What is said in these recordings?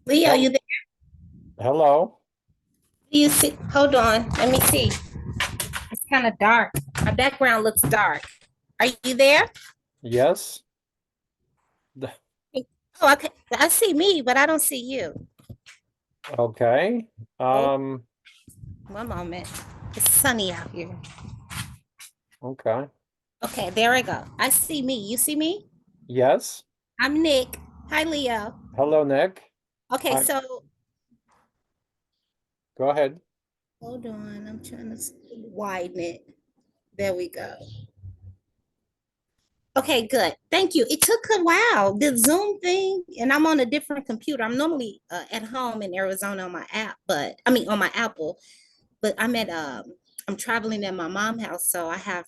Leo, you Hel- there? Hello. Do you see? Hold on. Let me see. It's kind of dark. My background looks dark. Are you there? Yes. Th- Oh, okay. I see me, but I don't see you. Okay. Oh, Um, one moment. It's sunny out here. okay. Okay, there we go. I see me. You see me? Yes. I'm Nick. Hi, Leo. Hello, Nick. Okay, I so Go ahead. hold on. I'm trying to widen it. There we go. Okay, good. Thank you. It took a while. The Zoom thing, and I'm on a different computer. I'm normally at home in Arizona on my app, but I mean on my Apple, but I'm traveling at my mom's house, so I have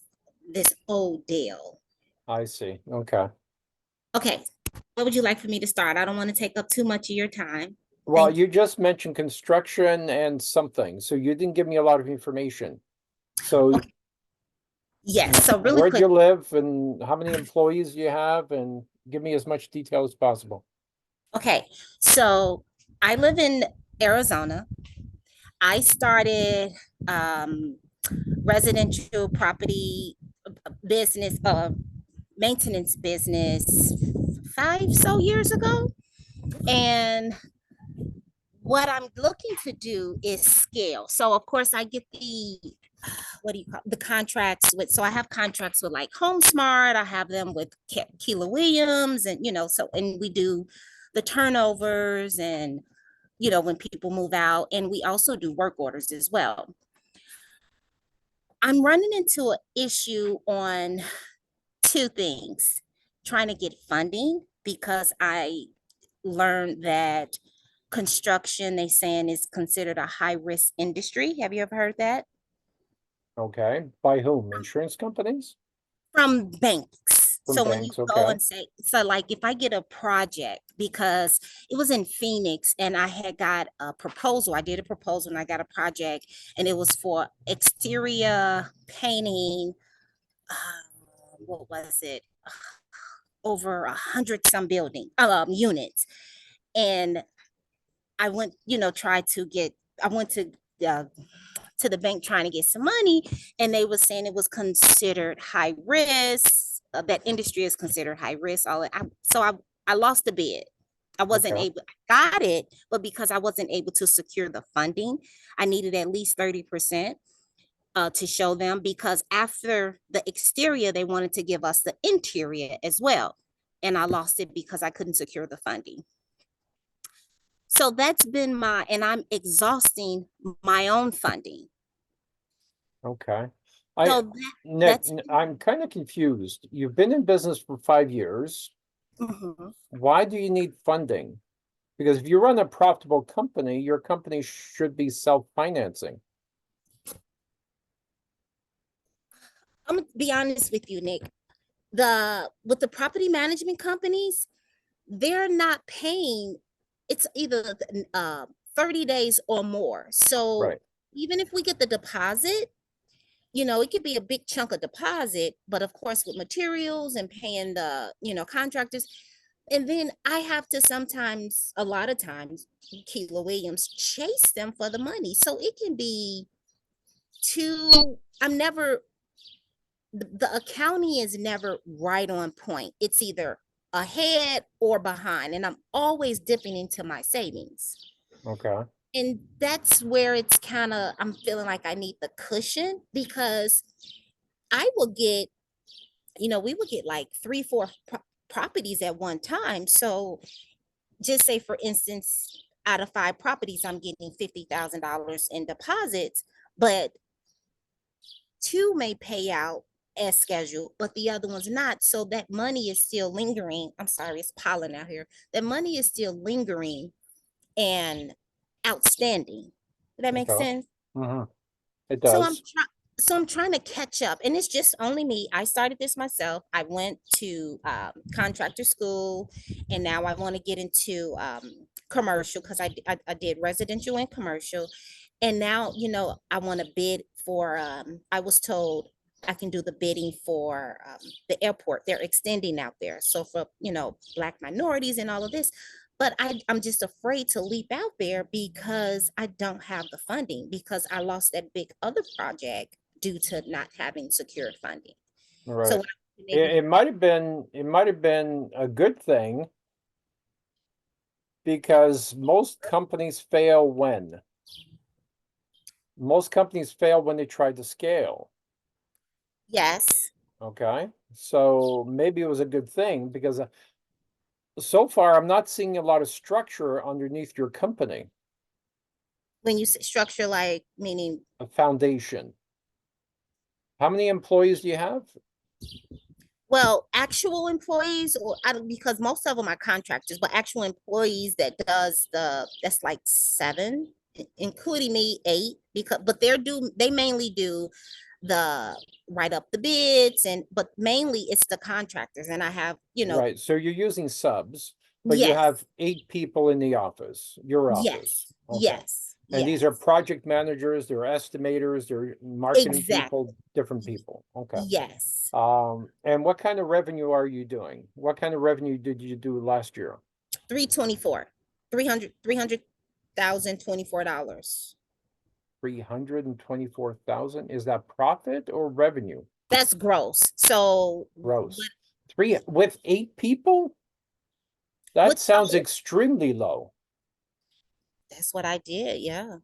this old deal. I see. Okay. Okay, what would you like for me to start? I don't want to take up too much of your time. Well, Thank you. you just mentioned construction and something, so you didn't give me a lot of information. So, Okay, yes. So really where do quick. you live and how many employees you have, and give me as much detail as possible. Okay, so I live in Arizona. I started um, residential property business, maintenance business 5 years ago. And what I'm looking to do is scale. So of course I get the what do you call the contracts with, so I have contracts with like HomeSmart, I have them with Keela Williams, and so and we do the turnovers and when people move out, and we also do work orders as well. I'm running into an issue on two things: trying to get funding, because I learned that construction, they saying, is considered a high risk industry. Have you ever heard that? Okay. By whom? Insurance companies? From banks. From So when you banks. go Okay. and say, so like if I get a project, because it was in Phoenix and I had got a proposal, I did a proposal and I got a project, and it was for exterior painting. What was it? Over 100 some building units. And I went, tried to get, I went uh, to the bank trying to get some money, and they were saying it was considered high risk. That industry is considered high risk. So I lost the bid. I wasn't Okay. able, I got it, but because I wasn't able to secure the funding, I needed at least 30% to show them, because after the exterior, they wanted to give us the interior as well. And I lost it because I couldn't secure the funding. So that's been and I'm exhausting my own funding. Okay. I So Nick, that's I'm kind of confused. You've been in business for 5 years. mhm. Why do you need funding? Because if you run a profitable company, your company should be self-financing. I'm gonna be honest with you, Nick. The with the property management companies, they're not paying. It's either 30 days or more. So Right. even if we get the deposit, it could be a big chunk of deposit, but of course with materials and paying the, contractors. And then I have to sometimes, a lot of times, Keela Williams chase them for the money. So it can be I'm never, the accounting is never right on point. It's either ahead or behind. And I'm always dipping into my savings. Okay. And that's where it's kind of, I'm feeling like I need the cushion, because I will get, we would get like three, four properties at one time. So just say, for instance, out of five properties, I'm getting $50,000 in deposits, but two may pay out as scheduled, but the other one's not. So that money is still lingering. I'm sorry, it's pollen out here. That money is still lingering and outstanding. Does that make Okay. sense? hmm It So I'm does. trying. So I'm trying to catch up, and it's just only me. I started this myself. I went to contractor school, and now I want to get into commercial, because I did residential and commercial, and now I want to bid for. I was told I can do the bidding for the airport. They're extending out there, so for black minorities and all of this. but I'm just afraid to leap out there because I don't have the funding because I lost that big other project due to not having secure funding. All So right. when I've been able to, It might have been a good thing because most companies fail when they try to scale. yes, Okay. So maybe it was a good thing because so far I'm not seeing a lot of structure underneath your company, when you say structure, like meaning, a foundation. How many employees do you have? well, actual employees, or I don't, because most of them are contractors, but actual employees that does that's like seven, including me, eight, because but they mainly do the write up the bids, and but mainly it's the contractors, and I have, Right. So you're using subs, but you have yes, 8 people in the office, your office. yes, Okay. yes, And these are yes, project managers, they're estimators, they're marketing exactly, people, different people. Okay. yes. And what kind of revenue are you doing? What kind of revenue did you do last year? 324, 300,024. 324,000. Is that profit or revenue? That's gross. So Gross. Three with 8 people? That with sounds extremely low. that's what I did. Yeah.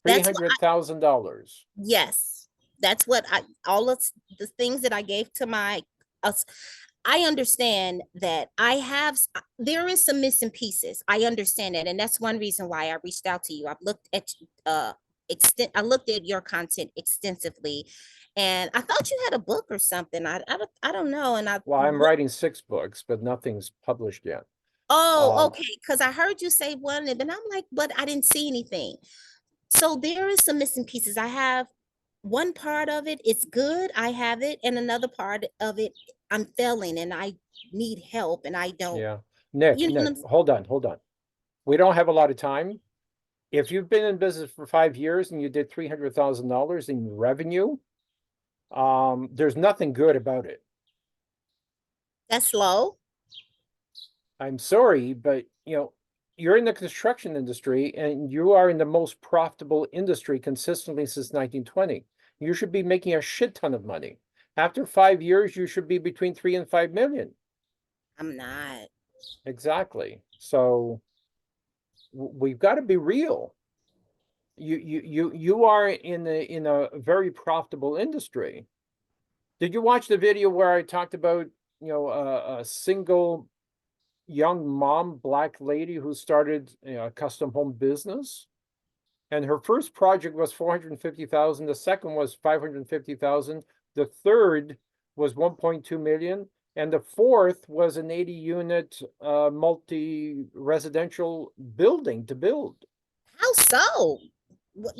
Three That's what hundred thousand dollars. yes. That's what I all of the things that I gave to my us. I understand that there is some missing pieces. I understand that. And that's one reason why I reached out to you. I've looked at I looked at your content extensively, and I thought you had a book or something. I don't know. And I Well, I'm looked. writing 6 books, but nothing's published yet. Oh, Um, okay. Because I heard you say one, and then I'm like, but I didn't see anything. So there is some missing pieces. I have one part of it, it's good, I have it, and another part of it, I'm failing and I need help and I don't, yeah. Nick, you know what Nick, I'm saying? hold on. We don't have a lot of time. If you've been in business for 5 years and you did $300,000 in revenue, there's nothing good about it. That's low. I'm sorry, but you're in the construction industry and you are in the most profitable industry consistently since 1920. You should be making a shit ton of money. After 5 years, you should be between 3 and 5 million. I'm not. Exactly. So we've got to be real. You are in a very profitable industry. Did you watch the video where I talked about, a single young mom, black lady who started a custom home business? And her first project was 450,000. The second was 550,000. The third was 1.2 million. And the fourth was an 80-unit multi-residential building to build. How so? What-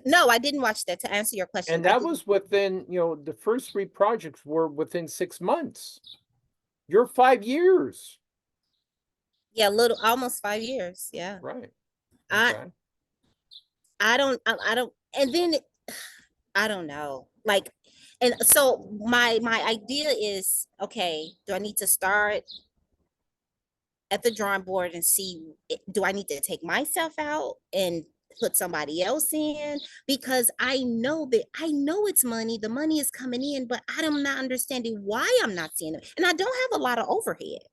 No, I didn't watch that. To answer your question, And I that didn't. was within, the first 3 projects were within 6 months. You're 5 years. Yeah, little, almost 5 years. Yeah. Right. I Okay. I don't, and then I don't know. Like, and so my idea is, okay, do I need to start at the drawing board and see, do I need to take myself out and put somebody else in? Because I know it's money, the money is coming in, but I'm not understanding why I'm not seeing it. And I don't have a lot of overhead,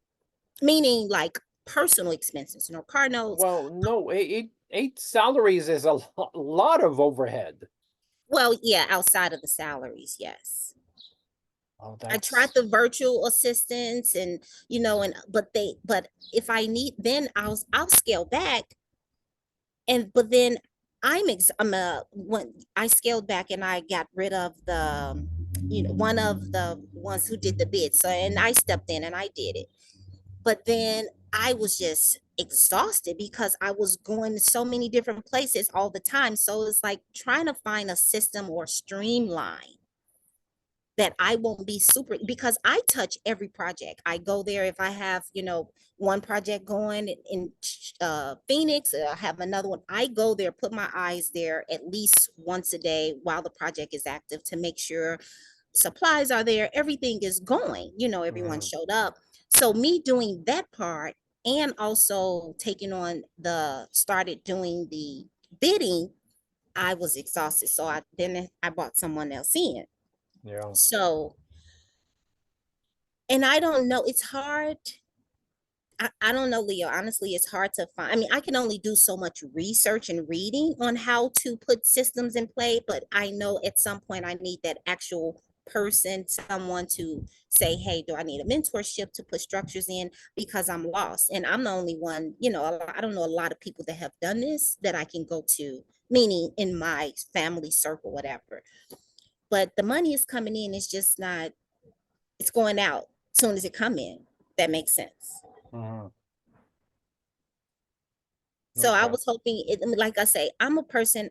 meaning like personal expenses, car notes. Well, no, eight salaries is a lot of overhead. Well, yeah, outside of the salaries, yes. Oh, I tried that's the virtual assistants, and and but if I need, then I'll scale back. And but then I'm a when I scaled back and I got rid of the one of the ones who did the bid. So and I stepped in and I did it. But then I was just exhausted because I was going to so many different places all the time. So it's like trying to find a system or streamline that I won't be super, because I touch every project. I go there if I have, one project going in Phoenix, I have another one. I go there, put my eyes there at least once a day while the project is active to make sure supplies are there, everything is going, everyone mm, showed up. So me doing that part and also taking on started doing the bidding, I was exhausted. So I bought someone else in. Yeah. So, and I don't know, it's hard. I don't know, Leo. Honestly, it's hard to find. I mean, I can only do so much research and reading on how to put systems in play, but I know at some point I need that actual person, someone to say, hey, do I need a mentorship to put structures in because I'm lost? And I'm the only one, I don't know a lot of people that have done this that I can go to, meaning in my family circle, whatever. But the money is coming in, it's just not, it's going out as soon as it come in. That makes sense. Mhm. So I Okay. was hoping it, I mean, like I say, I'm a person,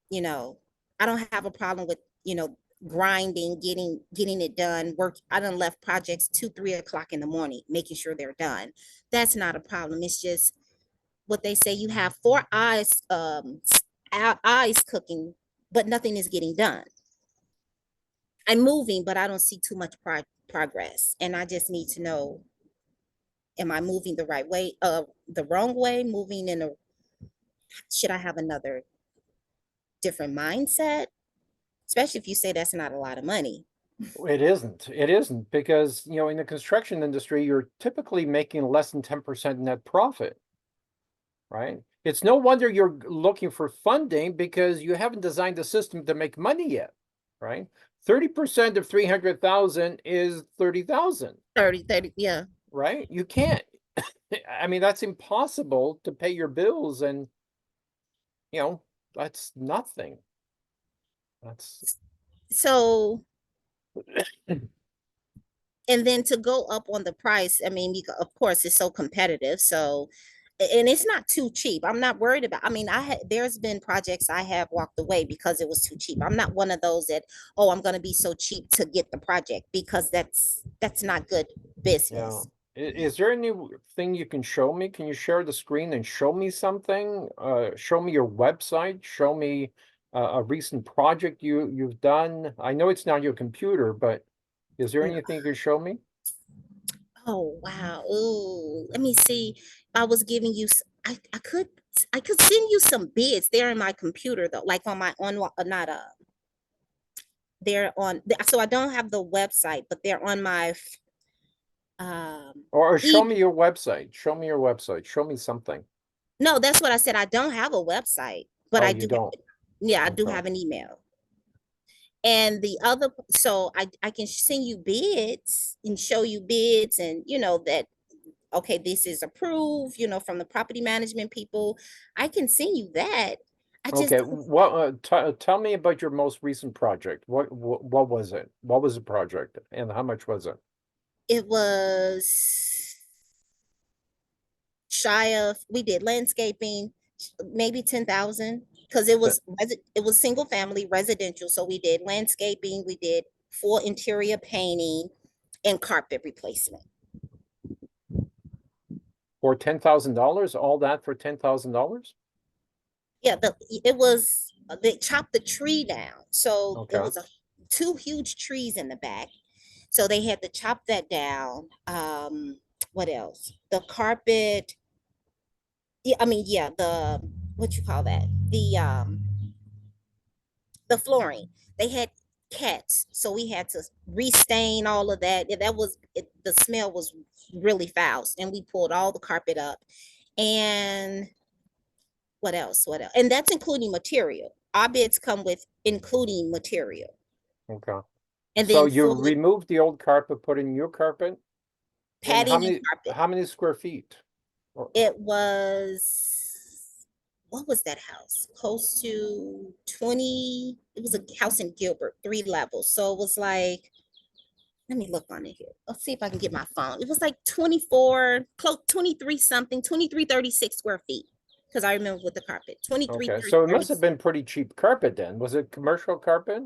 you know, I don't have a problem with, grinding, getting it done. Work, I done left projects 2, 3 o'clock in the morning, making sure they're done. That's not a problem. It's just what they say, you have four eyes cooking, but nothing is getting done. I'm moving, but I don't see too much progress. And I just need to know, am I moving the right way, the wrong way, moving in a, should I have another different mindset, especially if you say that's not a lot of money. It isn't. It isn't because, in the construction industry, you're typically making less than 10% net profit, right? It's no wonder you're looking for funding because you haven't designed a system to make money yet, right? 30% of 300,000 is 30,000, 30, yeah. right? You can't. I mean, that's impossible to pay your bills and, you know, that's nothing. That's So, and then to go up on the price, I mean, of course, it's so competitive. So, and it's not too cheap. I'm not worried about. I mean, there's been projects I have walked away because it was too cheap. I'm not one of those that, oh, I'm going to be so cheap to get the project because that's not good Yeah. business. Is there anything you can show me? Can you share the screen and show me something? Show me your website. Show me a recent project you've done. I know it's not your computer, but is there No. anything you can show me? Oh wow. Ooh, let me see. I was giving you. I could send you some bids. They're in my computer though, like on my on not they're on. So I don't have the website, but they're on my Or show e. me your website. Show me your website. Show me something. No, that's what I said. I don't have a website, but Oh, I you do have. don't. Yeah, I do Okay. have an email. And the other, so I can send you bids and show you bids, and that okay, this is approved, from the property management people. I can send you that. I just Okay. don't, What tell me about your most recent project. What was it? What was the project and how much was it? it was shy of, we did landscaping, maybe 10,000, because it was single family residential. So we did landscaping, we did full interior painting and carpet replacement. For $10,000? All that for $10,000? Yeah, it was, they chopped the tree down. So it Okay. was two huge trees in the back. So they had to chop that down. What else? The carpet. Yeah, I mean, yeah, what you call that? The flooring. They had cats, so we had to restain all of that. That was it, the smell was really foul, and we pulled all the carpet up. And what else? What else? And that's including material. Our bids come with including material, Okay. and So then you full removed the old carpet, put in new carpet, and padding and carpet. how many square feet? It was, what was that house? Close to 20. It was a house in Gilbert, 3 levels. So it was like, let me look on it here. Let's see if I can get my phone. It was like 24, close 23 something, 2336 square feet. Because I remember with the carpet, 23, Okay. So it must have 36. been pretty cheap carpet then. Was it commercial carpet?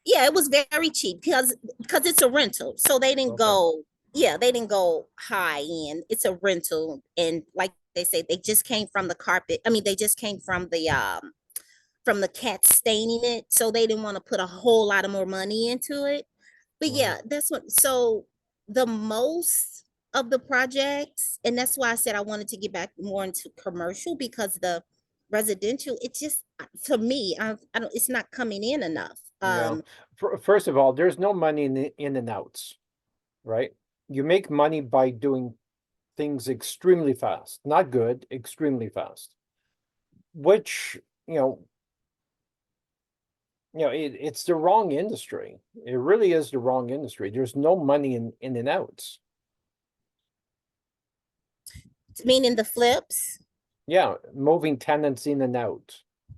Yeah, it was very cheap because it's a rental. So they didn't Okay. go, yeah, they didn't go high end. It's a rental. And like they say, they just came from the carpet. I mean, they just came from the cat staining it. So they didn't want to put a whole lot of more money into it. But Mm, yeah, that's what, so the most, of the projects, and that's why I said I wanted to get back more into commercial, because the residential, it just, for me, I don't, it's not coming in enough. Yeah. First of all, there's no money in the in and outs, right? You make money by doing things extremely fast, not good, extremely fast, which, you know, it's the wrong industry. It really is the wrong industry. There's no money in and outs. Meaning the flips. Yeah, moving tenants in and out,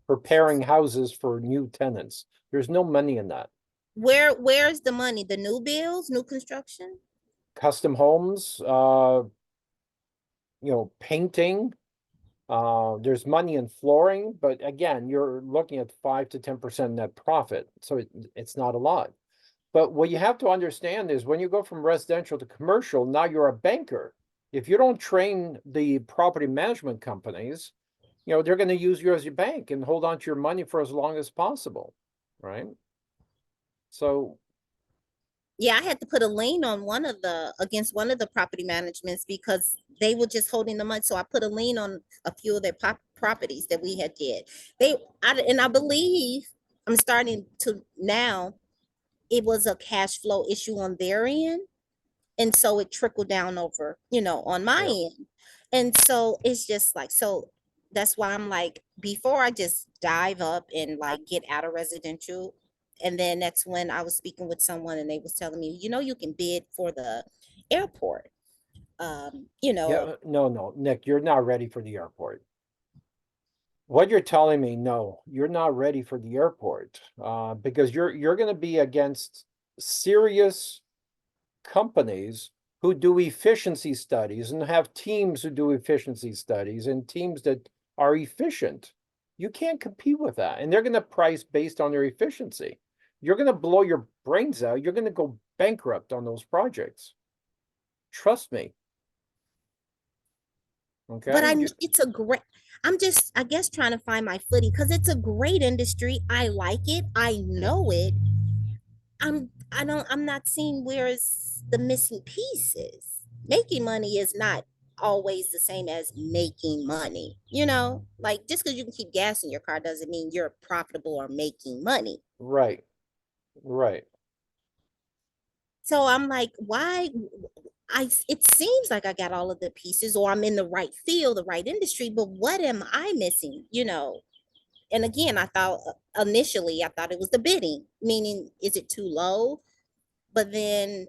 preparing houses for new tenants. There's no money in that. Where's the money? The new builds, new construction? Custom homes, painting. There's money in flooring, but again, you're looking at 5 to 10% net profit, so it's not a lot. But what you have to understand is when you go from residential to commercial, now you're a banker. If you don't train the property management companies, they're going to use you as your bank and hold on to your money for as long as possible, right? So, Yeah, I had to put a lien on against one of the property managements because they were just holding the money. So I put a lien on a few of their properties that we had did. And I believe I'm starting to now, it was a cash flow issue on their end. And so it trickled down over, on my yeah, end. And so it's just like, so that's why I'm like, before I just dive up and like get out of residential. And then that's when I was speaking with someone and they was telling me, you can bid for the airport. Um, you know, yeah, no, Nick, you're not ready for the airport. What you're telling me, no, you're not ready for the airport, because you're going to be against serious companies who do efficiency studies and have teams who do efficiency studies and teams that are efficient. You can't compete with that. And they're going to price based on their efficiency. You're going to blow your brains out. You're going to go bankrupt on those projects. Trust me. but Okay. it's a great, I'm just, I guess, trying to find my footing because it's a great industry. I like it. I know it. I'm not seeing where is the missing pieces. Making money is not always the same as making money. Like just because you can keep gas in your car doesn't mean you're profitable or making money. Right. Right. So I'm like, why? It seems like I got all of the pieces, or I'm in the right field, the right industry, but what am I missing? And again, I thought initially, I thought it was the bidding, meaning is it too low? But then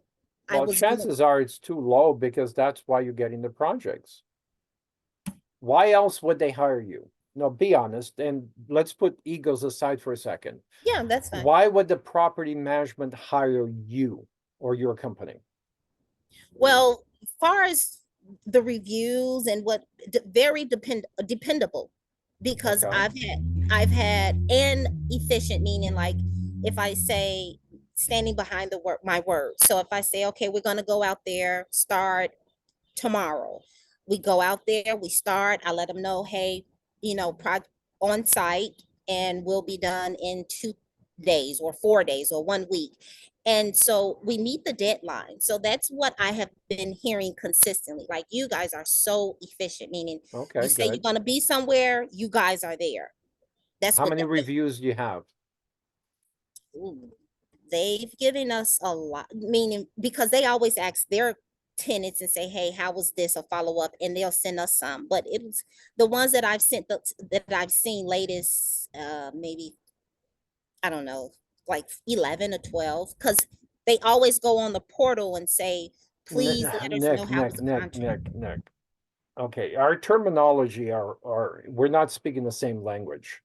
I Well, was doing, chances are it's too low because that's why you're getting the projects. Why else would they hire you? No, be honest, and let's put egos aside for a second. yeah, that's fine. Why would the property management hire you or your company? Well, as far as the reviews and what, very dependable, because Okay. I've had and efficient, meaning like if I say standing behind the work my word. So if I say, okay, we're gonna go out there, start tomorrow. We go out there, we start, I let them know, hey, on site, and we'll be done in 2 days or 4 days or 1 week. And so we meet the deadline. So that's what I have been hearing consistently. Like, you guys are so efficient, meaning you Okay, say you're good. going to be somewhere, you guys are there. That's How what many reviews do you have? ooh, they've given us a lot, meaning because they always ask their tenants and say, hey, how was this, a follow-up, and they'll send us some. But it was the ones that I've seen latest, maybe, I don't know, like 11 or 12, because they always go on the portal and say, please let us know Nick, how was Nick, the Nick, contract. Nick, Nick. Okay, our terminology are we're not speaking the same language.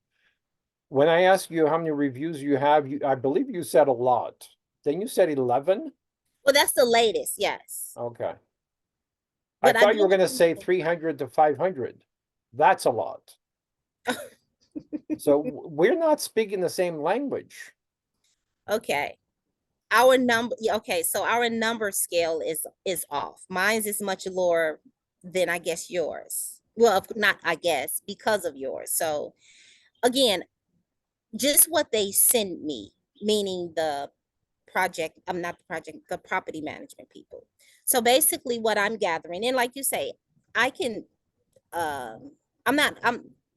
When I ask you how many reviews you have, I believe you said a lot. Then you said 11? Well, that's the latest, yes. Okay. I But I've thought you were going to been say 300 to 500. That's a lot. So we're not speaking the same language. okay. Our number, yeah, okay, so our number scale is off. Mine's is much lower than, I guess, yours. Well, not I guess, because of yours. So again, just what they send me, meaning the project, I'm not the project, the property management people. So basically what I'm gathering, and like you say, I can I'm not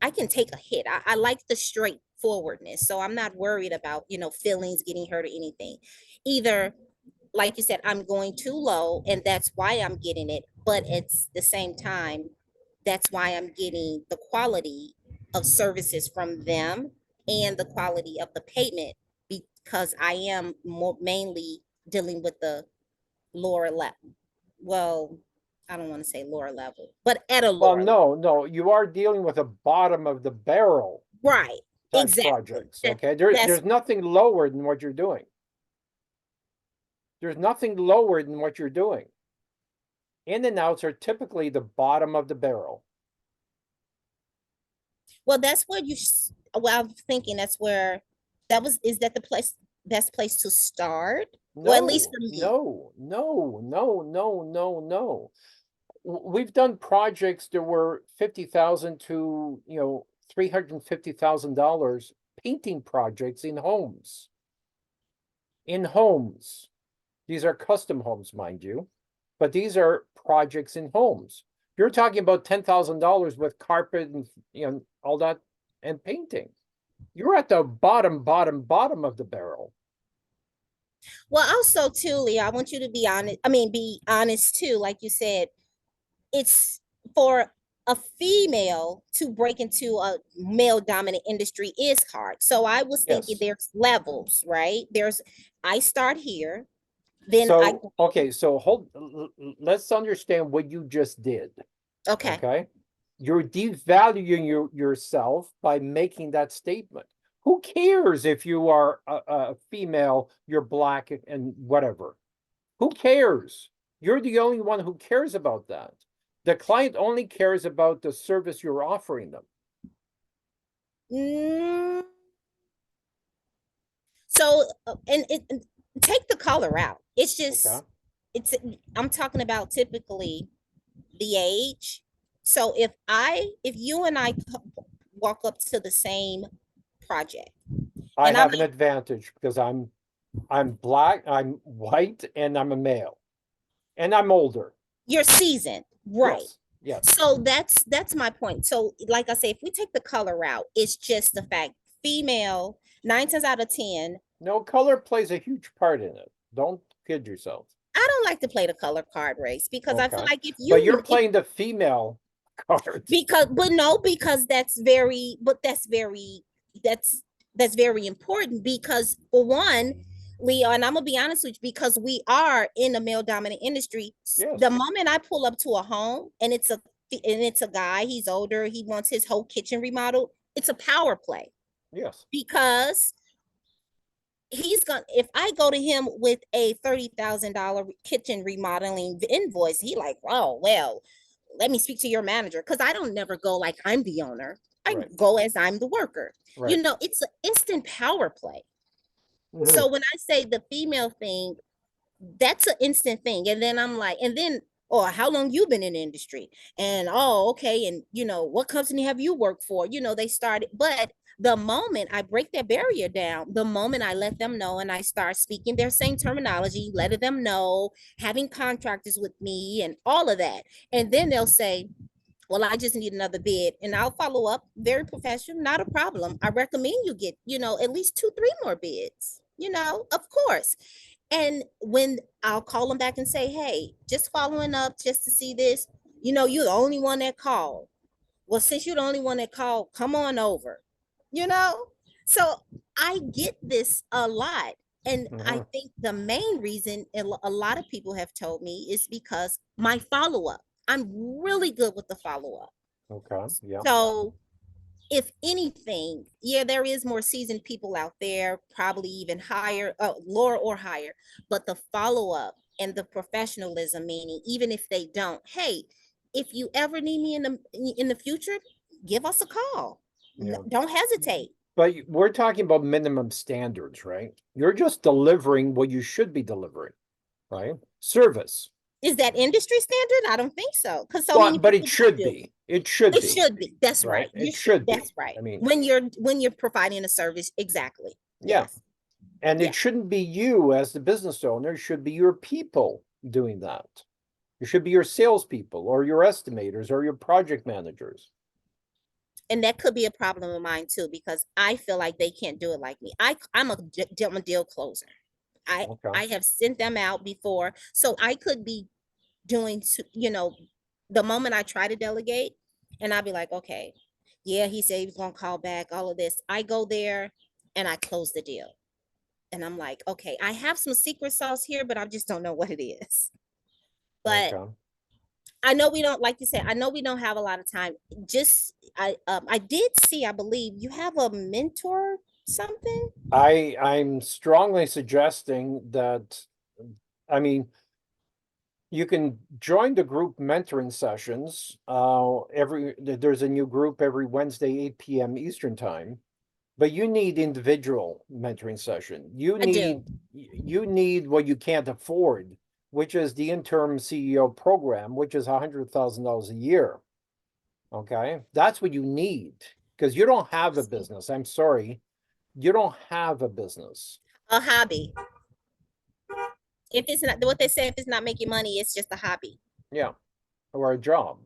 I can take a hit. I like the straightforwardness. So I'm not worried about, feelings getting hurt or anything. Either, like you said, I'm going too low and that's why I'm getting it, but it's the same time, that's why I'm getting the quality of services from them and the quality of the payment, because I am more mainly dealing with the lower level. Well, I don't want to say lower level, but at a Well, lower level. no, you are dealing with a bottom of the barrel Right. type Exactly. projects. Okay. There's That's nothing lower than what you're doing. There's nothing lower than what you're doing. In and outs are typically the bottom of the barrel. well, that's where well, I'm thinking that's where is that the best place to start? Well, at least No, for me. no, no, no, no, no, no. We've done projects that were 50,000 to, $350,000 painting projects in homes. In homes. These are custom homes, mind you, but these are projects in homes. You're talking about $10,000 with carpet and all that and painting. You're at the bottom of the barrel. Well, also too, Leah, I want you to be honest. I mean, be honest too. Like you said, it's for a female to break into a male dominant industry is hard. So I was thinking Yes. there's levels, right? I start here, then I, So, okay, so let's understand what you just did. okay. Okay. You're devaluing yourself by making that statement. Who cares if you are a female, you're black and whatever? Who cares? You're the only one who cares about that. The client only cares about the service you're offering them. Mm, so, and take the color out. It's Okay. just, it's, I'm talking about typically the age. So if you and I walk up to the same project I and I'm, have an advantage because I'm black, I'm white, and I'm a male. And I'm older. you're seasoned, right? Yes. Yes. So that's my point. So like I say, if we take the color out, it's just the fact female, 9 times out of 10. No, color plays a huge part in it. Don't kid yourself. I don't like to play the color card race because I feel Okay. like But you're playing the female card. but no, because that's that's very important, because for one, Leo, and I'm gonna be honest with you, because we are in a male dominant industry. The Yes. moment I pull up to a home and it's a guy, he's older, he wants his whole kitchen remodeled, it's a power play, Yes. because if I go to him with a $30,000 kitchen remodeling invoice, he like, oh well, let me speak to your manager, because I don't never go like I'm the owner. I Right. go as I'm the worker. Right. It's an instant power play. Mhm. So when I say the female thing, that's an instant thing. And then I'm like, and then, oh, how long you been in the industry? And oh, okay. And what company have you worked for? They started, but the moment I break that barrier down, the moment I let them know and I start speaking their same terminology, letting them know, having contractors with me and all of that. And then they'll say, well, I just need another bid, and I'll follow up, very professional, not a problem. I recommend you get, at least 2, 3 more bids, of course. And when I'll call them back and say, hey, just following up just to see this, you're the only one that called. Well, since you're the only one that called, come on over, you know? So I get this a lot. And I Mhm. think the main reason a lot of people have told me is because my follow up. I'm really good with the follow up. Okay. Yeah. So if anything, yeah, there is more seasoned people out there, probably even higher, lower or higher, but the follow up and the professionalism, meaning even if they don't, hey, if you ever need me in the future, give us a call. Yeah. Don't hesitate. But we're talking about minimum standards, right? You're just delivering what you should be delivering, right? Service. Is that industry standard? I don't think so, because so Well, many but it people don't should do. be. It should It be, should be. That's right? right. It should That's be. right. I mean, When you're providing a service, exactly. yeah. Yes. And Yeah. it shouldn't be you as the business owner, it should be your people doing that. It should be your salespeople or your estimators or your project managers. And that could be a problem of mine too, because I feel like they can't do it like me. I'm a deal closer. I Okay. I have sent them out before, so I could be doing, the moment I try to delegate, and I'll be like, okay, yeah, he said he was gonna call back, all of this. I go there and I close the deal. And I'm like, okay, I have some secret sauce here, but I just don't know what it is. But Okay. I know we don't, like you said, I know we don't have a lot of time. Just I did see, I believe you have a mentor something. I'm strongly suggesting that, I mean, you can join the group mentoring sessions. There's a new group every Wednesday, 8 p.m. Eastern time. But you need individual mentoring session. I do. You need what you can't afford, which is the interim CEO program, which is $100,000 a year. Okay, that's what you need because you don't have a business. I'm sorry, you don't have a business. A hobby. If it's not what they say, if it's not making money, it's just a hobby. Yeah, or a job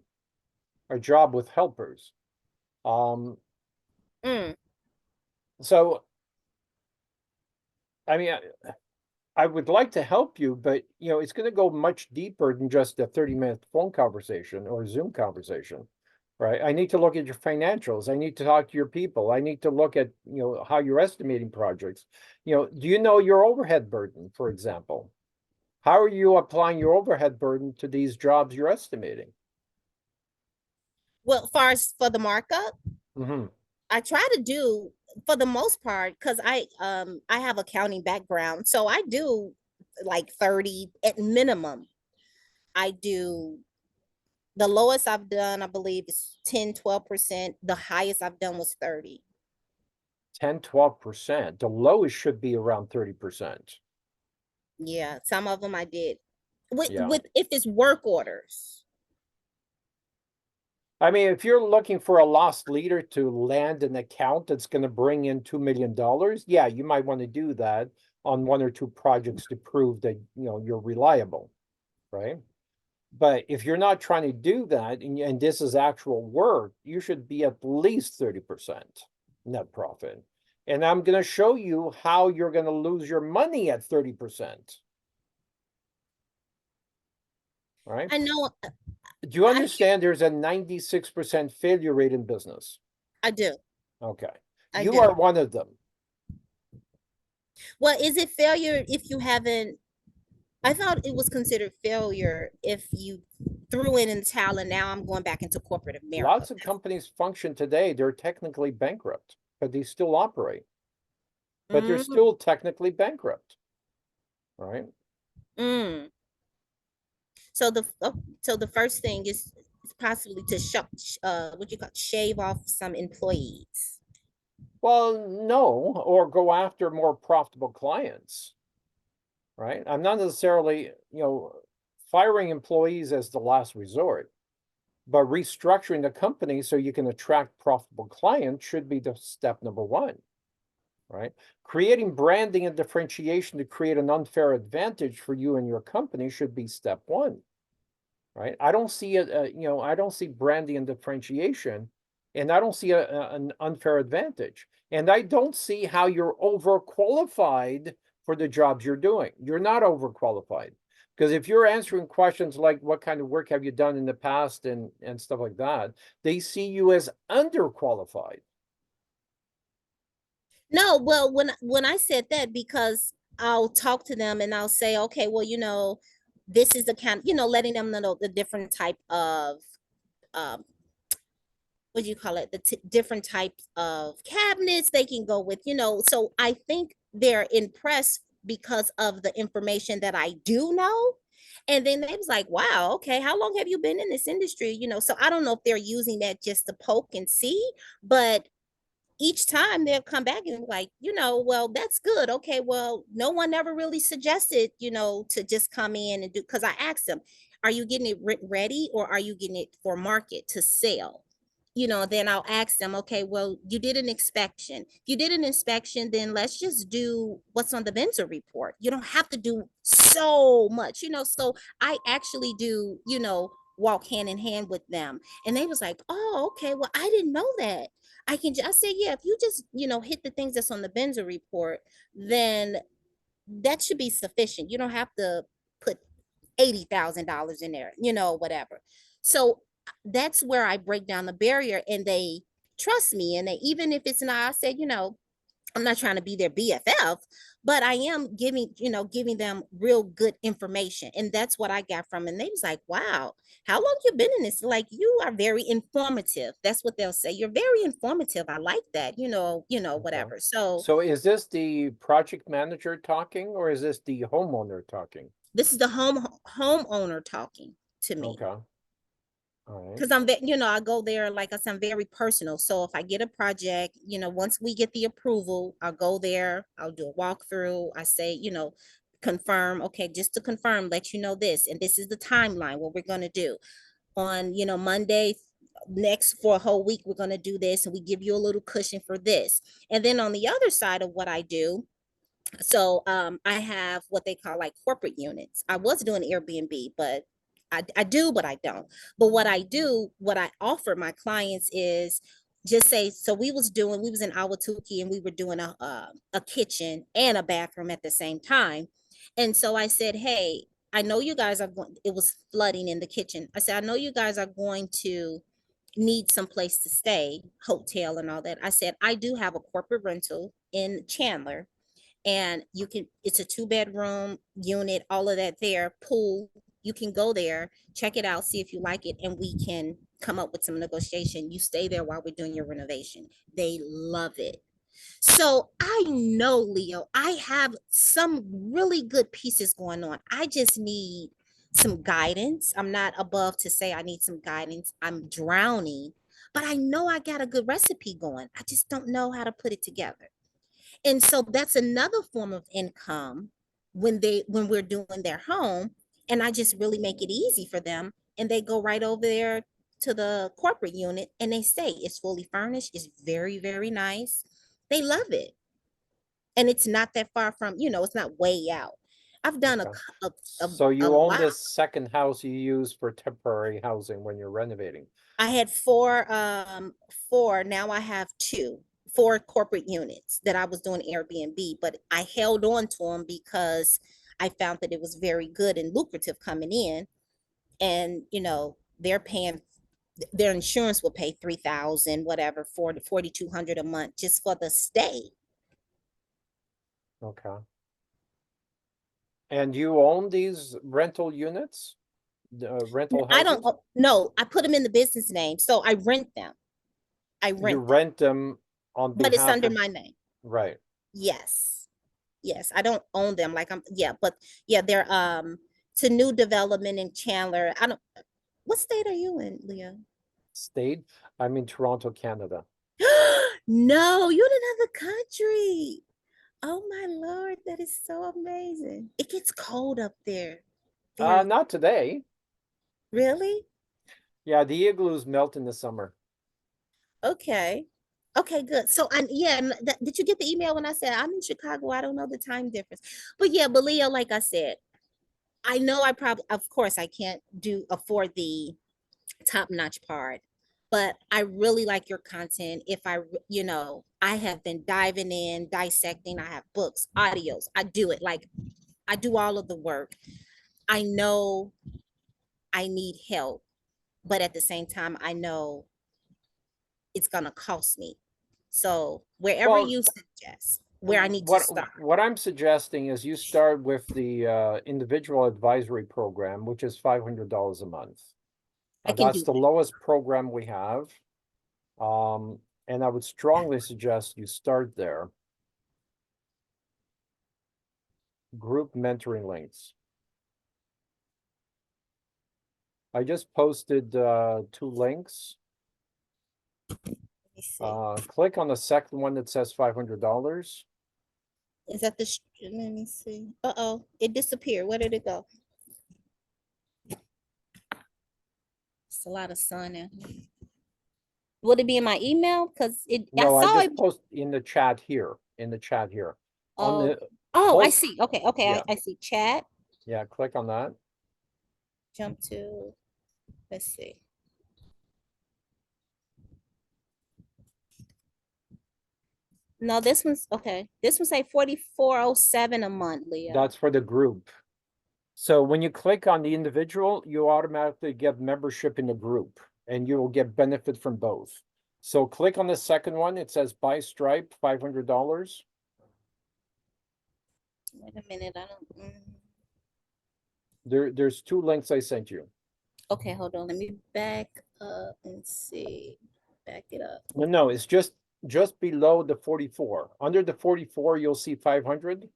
with helpers. Um, Mm. so I mean, I would like to help you, but it's going to go much deeper than just a 30-minute phone conversation or Zoom conversation, right? I need to look at your financials. I need to talk to your people. I need to look at, how you're estimating projects. Do you know your overhead burden, for example? How are you applying your overhead burden to these jobs you're estimating? Well, far as for the markup, Hmm. I try to do for the most part because I have accounting background, so I do like 30 at minimum. I do the lowest I've done, I believe, is 10-12%. The highest I've done was 30. 10, 12%. The lowest should be around 30%. Yeah, some of them I did. Yeah. With if it's work orders. I mean, if you're looking for a lost leader to land an account that's going to bring in $2 million, yeah, you might want to do that on one or two projects to prove that you're reliable, right? But if you're not trying to do that and this is actual work, you should be at least 30% net profit. And I'm going to show you how you're going to lose your money at 30%. Right? I know Do you I understand there's a 96% failure rate in business? I do. Okay. I You are do. one of them. Well, is it failure if you haven't? I thought it was considered failure if you threw in the towel and now I'm going back into corporate America. Lots of companies function today, they're technically bankrupt, but they still operate, but they're Mm, still technically bankrupt, right? mm. So the first thing is possibly to what you call shave off some employees. Well, no, or go after more profitable clients, right? I'm not necessarily, firing employees as the last resort, but restructuring the company so you can attract profitable clients should be the step number one, right? Creating branding and differentiation to create an unfair advantage for you and your company should be step one, right? I don't see it, I don't see branding and differentiation, and I don't see an unfair advantage. And I don't see how you're overqualified for the jobs you're doing. You're not overqualified. Because if you're answering questions like what kind of work have you done in the past and stuff like that, they see you as underqualified. No, well, when I said that, because I'll talk to them and I'll say, okay, well, this is the kind, letting them know the different type of um what do you call it, different types of cabinets they can go with, so I think they're impressed because of the information that I do know. And then they was like, wow, okay, how long have you been in this industry, so I don't know if they're using that just to poke and see, but each time they'll come back and like, well, that's good. Okay, well, no one ever really suggested, to just come in and do, because I asked them, are you getting it ready or are you getting it for market to sell? then I'll ask them, okay, well, you did an inspection. If you did an inspection, then let's just do what's on the vendor report. You don't have to do so much, so I actually do, walk hand in hand with them. And they was like, oh, okay, well, I didn't know that. I said, yeah, if you just, hit the things that's on the vendor report, then that should be sufficient. You don't have to put $80,000 in there, whatever. So that's where I break down the barrier, and they trust me. And they, even if it's not, I said, I'm not trying to be their BFF, but I am giving them real good information. And that's what I got from. And they was like, wow, how long you been in this? Like, you are very informative. That's what they'll say. You're very informative. I like that, Okay. whatever. So So is this the project manager talking or is this the homeowner talking? this is the homeowner talking to me. Okay. All right. Because I go there, like I said, I'm very personal. So if I get a project, once we get the approval, I'll go there, I'll do a walkthrough. I say, confirm, okay, just to confirm, let you know this, and this is the timeline, what we're going to do on, Monday next for a whole week, we're going to do this, and we give you a little cushion for this. And then on the other side of what I do, so I have what they call like corporate units. I was doing Airbnb, but I do, but I don't. But what I do, what I offer my clients is just say, so we was in Awatuki, and we were doing a kitchen and a bathroom at the same time. And so I said, hey, I know you guys are going, it was flooding in the kitchen. I said, I know you guys are going to need some place to stay, hotel and all that. I said, I do have a corporate rental in Chandler, and it's a 2-bedroom unit, all of that there, pool. You can go there, check it out, see if you like it, and we can come up with some negotiation. You stay there while we're doing your renovation. They love it. So I know, Leo, I have some really good pieces going on. I just need some guidance. I'm not above to say I need some guidance. I'm drowning, but I know I got a good recipe going. I just don't know how to put it together. And so that's another form of income when we're doing their home. And I just really make it easy for them, and they go right over there to the corporate unit, and they stay. It's fully furnished, it's very, very nice. They love it. And it's not that far from, it's not way out. I've done Okay. a, So a you own lot. this second house you use for temporary housing when you're renovating. I had four, now I have four corporate units that I was doing Airbnb, but I held on to them because I found that it was very good and lucrative coming in. And, they're paying, their insurance will pay 3,000, whatever, 4,200 a month just for the stay. Okay. And you own these rental units, rental I don't, houses? no, I put them in the business name. So I rent them. I You rent them, rent them on but it's behalf under of, my name. right. Yes. Yes, I don't own them. Like, yeah, but yeah, they're to new development in Chandler. I don't, what state are you in, Leah? State. I'm in Toronto, Canada. No, you're in another country. Oh my Lord, that is so amazing. It gets cold up there. Very, Not today. really? Yeah, the igloos melt in the summer. Okay. Okay, good. So yeah, did you get the email when I said I'm in Chicago? I don't know the time difference. But yeah, but Leah, like I said, I know I probably, of course, I can't afford the top-notch part, but I really like your content. If I have been diving in, dissecting. I have books, audios. I do it. Like, I do all of the work. I know I need help, but at the same time, I know it's gonna cost me. So wherever Well, you suggest where I need to what start, what I'm suggesting is you start with the individual advisory program, which is $500 a month. I can That's do the that. lowest program we have. And I would strongly suggest you start there. Group mentoring links. I just posted 2 links. Let me see. Click on the second one that says $500. Is that let me see. Uh-oh, it disappeared. Where did it go? It's a lot of sun in here. Would it be in my email? Because I No, I saw just it. post in the chat here, in the chat here. On Oh, the oh, I whole, see. Okay, okay. yeah, I see chat. yeah, click on that. Jump to, let's see. No, this one's okay. This one's like 4407 a month, Leah. That's for the group. So when you click on the individual, you automatically get membership in the group and you will get benefit from both. So click on the second one. It says buy Stripe, $500. Wait a minute. I don't. There's two links I sent you. Okay, hold on. Let me back up and see. Back it up. No, it's just below the 44. Under the 44, you'll see 500.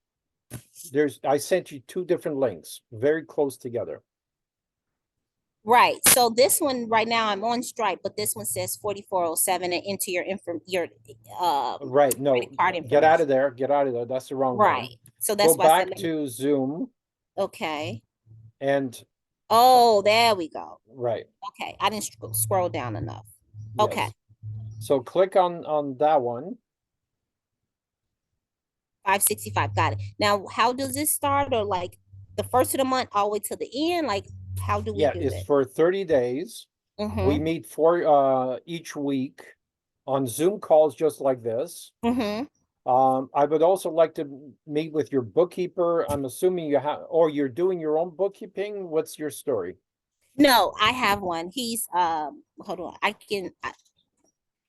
I sent you two different links, very close together. Right. So this one right now I'm on Stripe, but this one says 4407 and enter your Right, no, credit card get out information. of there, get out of there. That's the wrong one. Right. So Go that's why I said back let me, to Zoom okay. and Oh, there we go. right, Okay. I didn't scroll down enough. Okay. yes. So click on that one. 565. Got it. Now, how does this start? Or like the first of the month all the way to the end? Like, how do we Yeah, do it's it? for 30 days. We Mm-hmm. meet for each week on Zoom calls just like this. Mm-hmm. I would also like to meet with your bookkeeper. I'm assuming you have, or you're doing your own bookkeeping. What's your story? No, I have one. He's hold on.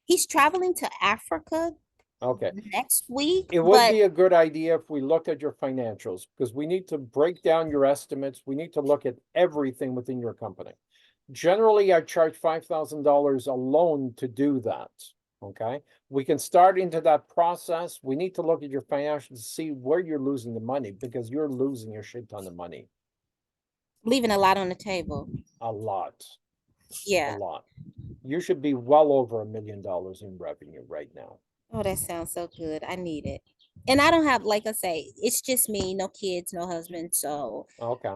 He's traveling to Africa Okay. next week, It would but be a good idea if we looked at your financials because we need to break down your estimates. We need to look at everything within your company. Generally, I charge $5,000 alone to do that. Okay. We can start into that process. We need to look at your financials to see where you're losing the money because you're losing a shit ton of money. leaving a lot on the table. A lot. A Yeah. lot. You should be well over $1 million in revenue right now. Oh, that sounds so good. I need it. And I don't have, like I say, it's just me, no kids, no husband. So Okay.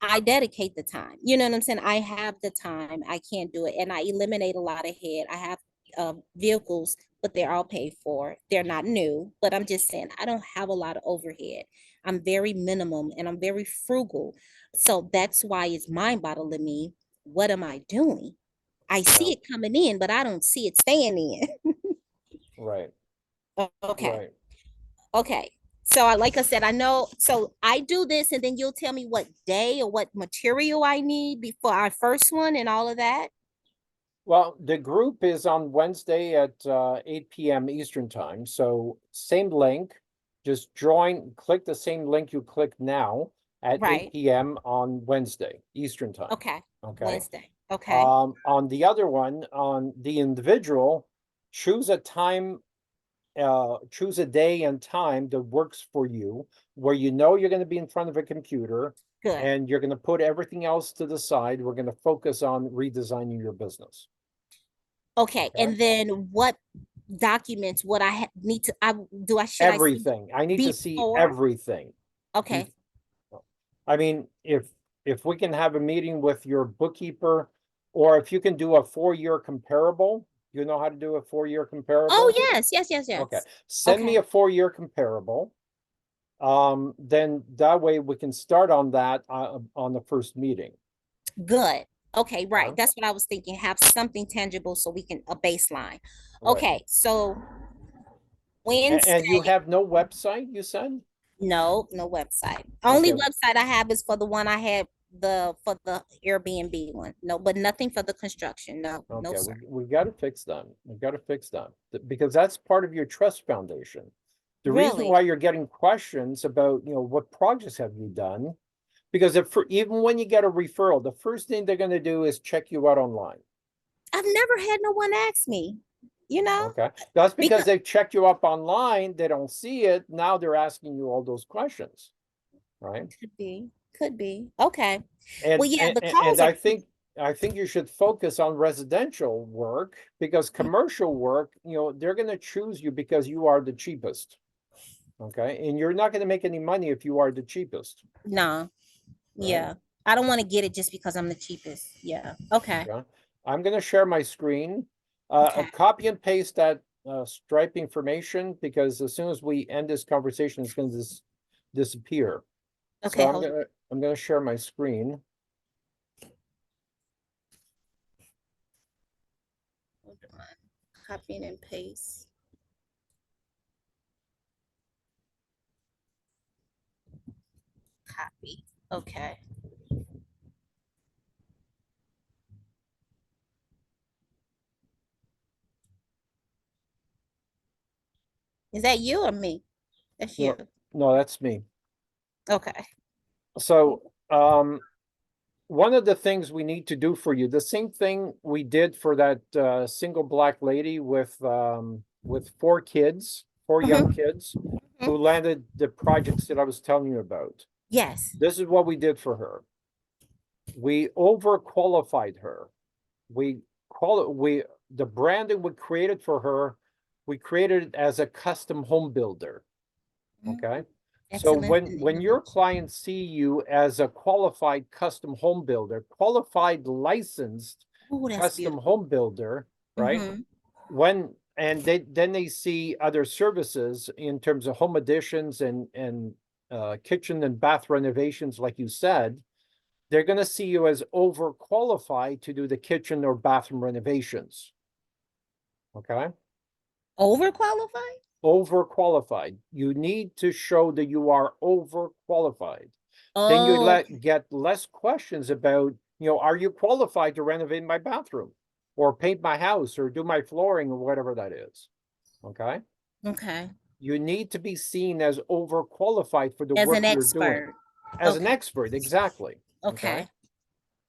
I dedicate the time. You know what I'm saying? I have the time. I can't do it. And I eliminate a lot of head. I have vehicles, but they're all paid for. They're not new, but I'm just saying I don't have a lot of overhead. I'm very minimum and I'm very frugal. So that's why it's mind boggling me. What am I doing? I Yeah. see it coming in, but I don't see it staying in. Right. Okay. Right. Okay. So like I said, I know. So I do this, and then you'll tell me what day or what material I need before our first one and all of that. Well, the group is on Wednesday at 8 p.m. Eastern time. So same link, just join, click the same link you click now at 8 Right. p.m. on Wednesday Eastern time. Okay. Okay. Wednesday. Okay. On the other one, on the individual, choose a time, choose a day and time that works for you, where you know you're going to be in front of a computer Good. and you're going to put everything else to the side. We're going to focus on redesigning your business. Okay. Okay. And then what documents would need to? Should I see Everything. I need to see before? everything. Okay. I mean, if we can have a meeting with your bookkeeper, or if you can do a 4-year comparable, you know how to do a 4-year Oh comparable? yes, yes, yes, Okay. yes. Send me Okay. a 4-year comparable. Then that way we can start on that on the first meeting. Good. Okay. Right. Okay? That's what I was thinking. Have something tangible so we can a baseline. Right. Okay. So And you Wednesday. have no website, you said? No, no website. Only Okay. website I have is for the one I had for the Airbnb one. No, but nothing for the construction. No, no, Okay, sir. we got to fix that. We got to fix that because that's part of your trust foundation. The reason Really? why you're getting questions about, what projects have you done? Because even when you get a referral, the first thing they're going to do is check you out online. I've never had no one ask me, you know, Okay, that's because because they've checked you up online. They don't see it. Now they're asking you all those questions, right? could be. Okay. And Well, yeah, and, the and calls are I think you should focus on residential work because commercial work, they're going to choose you because you are the cheapest. Okay. And you're not going to make any money if you are the cheapest, no, right? yeah. I don't want to get it just because I'm the cheapest. Yeah. Okay. Okay. I'm going to share my screen. Okay. Copy and paste that Stripe information, because as soon as we end this conversation, it's going to disappear. So Okay, hold I'm gonna share my screen. on. Copying and paste. Copy. Okay. Is that you or me? That's you. No, no, that's me. Okay. So one of the things we need to do for you, the same thing we did for that single black lady with four kids, four young Mhm, kids who mhm. landed the projects that I was telling you about. Yes. This is what we did for her. We overqualified her. We call it we The branding we created for her, we created it as a custom home builder. Mhm. Okay. So Excellence when and your innovation. clients see you as a qualified custom home builder, qualified licensed Oh, that's custom beautiful. home builder, right? Hmm. When and they see other services in terms of home additions and kitchen and bath renovations, like you said, they're going to see you as overqualified to do the kitchen or bathroom renovations. Okay. Overqualified? Overqualified. You need to show that you are overqualified. Then you Oh, get less questions about, are you qualified to renovate my bathroom or paint my house or do my flooring or whatever that is. Okay. okay. You need to be seen as overqualified for the As an work you're doing expert. as an Okay. expert. Exactly. Okay. Okay.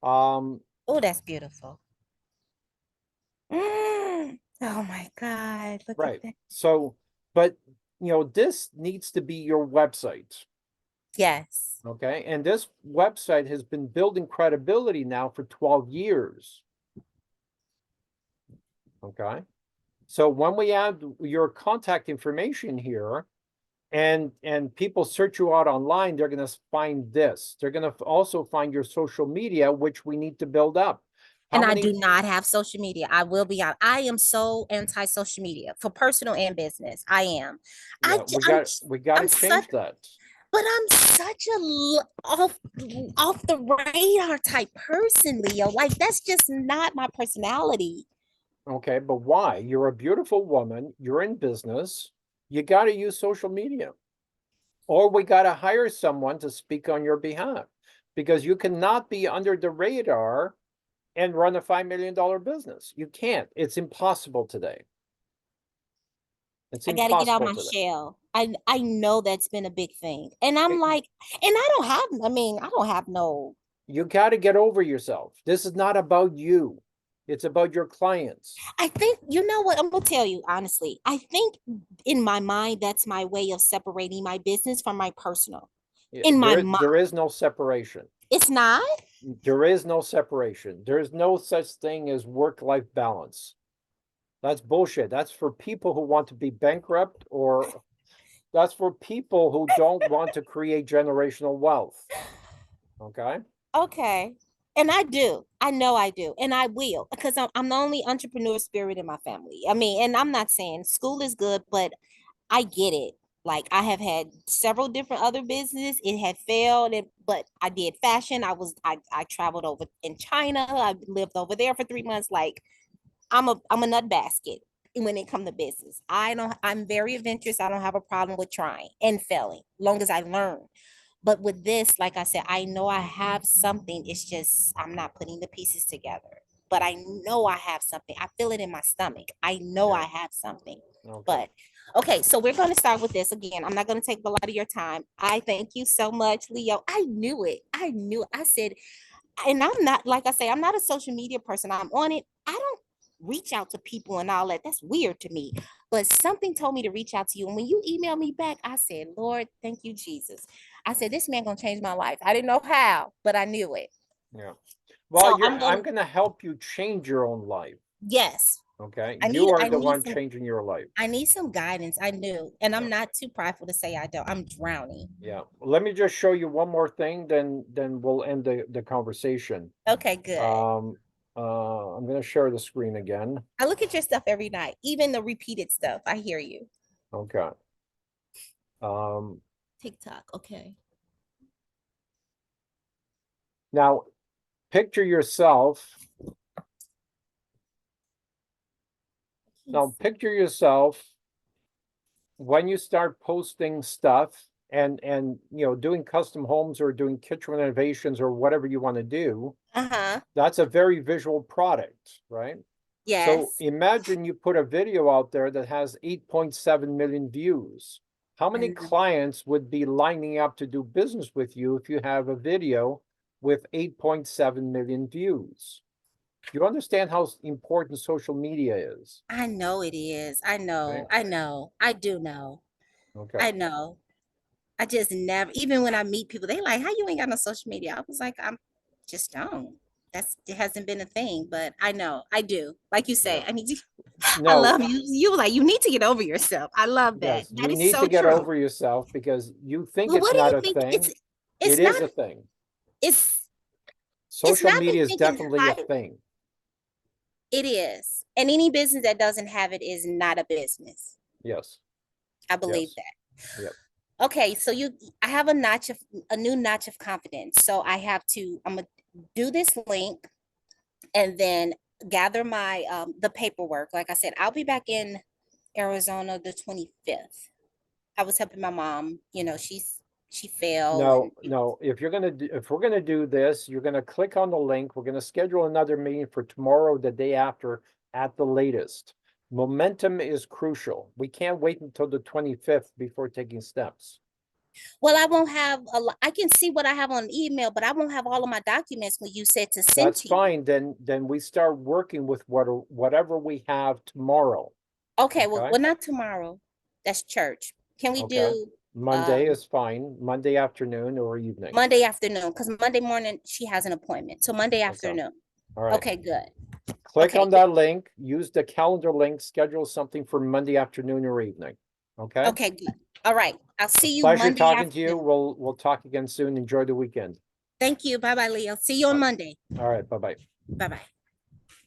Um, Oh, that's beautiful. Mm. Oh my God. Look at right. that. So, but this needs to be your website. Yes. Okay. And this website has been building credibility now for 12 years. Okay. So when we add your contact information here and people search you out online, they're going to find this. They're going to also find your social media, which we need to build up. How And I do many? not have social media. I will be out. I am so anti social media for personal and business. I am. Yeah, we got to I'm such change that. but I'm such a off the radar type person, Leo. Like that's just not my personality. Okay, but why? You're a beautiful woman, you're in business, you got to use social media. Or we got to hire someone to speak on your behalf, because you cannot be under the radar and run a $5 million business. You can't. It's impossible today. It's I got to get out impossible my today. shell. I know that's been a big thing, and I'm It- like, and I don't have. I mean, I don't have no. you got to get over yourself. This is not about you. It's about your clients. I think you know what I'm gonna tell you honestly. I think in my mind that's my way of separating my business from my personal. In my mind, There is no separation. it's not. There is no separation. There is no such thing as work-life balance. That's bullshit. That's for people who want to be bankrupt, or that's for people who don't want to create generational wealth. Okay? Okay. And I do. I know I do. And I will because I'm the only entrepreneur spirit in my family. I mean, and I'm not saying school is good, but I get it. Like I have had several different other businesses. It had failed, but I did fashion. I traveled over in China. I lived over there for 3 months. Like I'm a nut basket when it comes to business. I'm very adventurous. I don't have a problem with trying and failing, long as I learn. But with this, like I said, I know I have something. It's just I'm not putting the pieces together. But I know I have something. I feel it in my stomach. I know I Yeah. have something. Okay. But okay, so we're going to start with this again. I'm not going to take a lot of your time. I thank you so much, Leo. I knew it. I knew it. I said, and I'm not, like I say, I'm not a social media person. I'm on it. I don't reach out to people and all that. That's weird to me. But something told me to reach out to you. And when you emailed me back, I said, Lord, thank you, Jesus. I said, this man gonna change my life. I didn't know how, but I knew it. Yeah. Well, So I'm I'm gonna, gonna help you change your own life. yes, Okay. You are I the need one some, changing your life. I need some guidance. I knew, and Yeah. I'm not too prideful to say I don't. I'm drowning. Yeah. Let me just show you one more thing, then we'll end the conversation. Okay, good. Um, I'm going to share the screen again. I look at your stuff every night, even the repeated stuff. I hear you. Okay. Um, TikTok. Okay. now, picture yourself. Now, picture yourself when you start posting stuff and doing custom homes or doing kitchen renovations or whatever you want to do. Uh-huh. That's a very visual product, right? So Yes. imagine you put a video out there that has 8.7 million views. How many And clients would be lining up to do business with you if you have a video with 8.7 million views? You understand how important social media is, I know it is. I right? know. I know. I do know. Okay. I know. I just never, even when I meet people, they like, how you ain't got no social media? I was like, I'm just don't. It hasn't been a thing, but I know I do. Like you Yeah. say, I need to, I No, love you. You were like, you need to get over yourself. I love that. yes, That you is need so to get true. over yourself because you think Well, it's what do not you a think? thing. It's It not, is a thing. it's, it's Social not me media is thinking definitely a high. thing. It is. And any business that doesn't have it is not a business. Yes. I believe Yes. that. Yep. Okay, so I have a new notch of confidence. So I'm gonna do this link and then gather my the paperwork. Like I said, I'll be back in Arizona the 25th. I was helping my mom, she fell No, and no. If we're gonna do this, you're gonna click on the link. We're gonna schedule another meeting for tomorrow, the day after, at the latest. Momentum is crucial. We can't wait until the 25th before taking steps. well, I won't have I can see what I have on email, but I won't have all of my documents when you said to send That's to you. fine. Then we start working with whatever we have tomorrow. Okay, Okay. well, not tomorrow. That's church. Can we Okay. do Monday is fine. Monday afternoon or evening. Monday afternoon? Because Monday morning she has an appointment. So Monday Okay. afternoon. All right. Okay, good. Click Okay, on that link, use the calendar link, schedule something for Monday afternoon or evening. Okay? okay, good. All right. I'll A see you pleasure Monday talking to you. afternoon. We'll talk again soon. Enjoy the weekend. Thank you. Bye bye, Leo. See you All on right. Monday. All right. Bye-bye. Bye bye.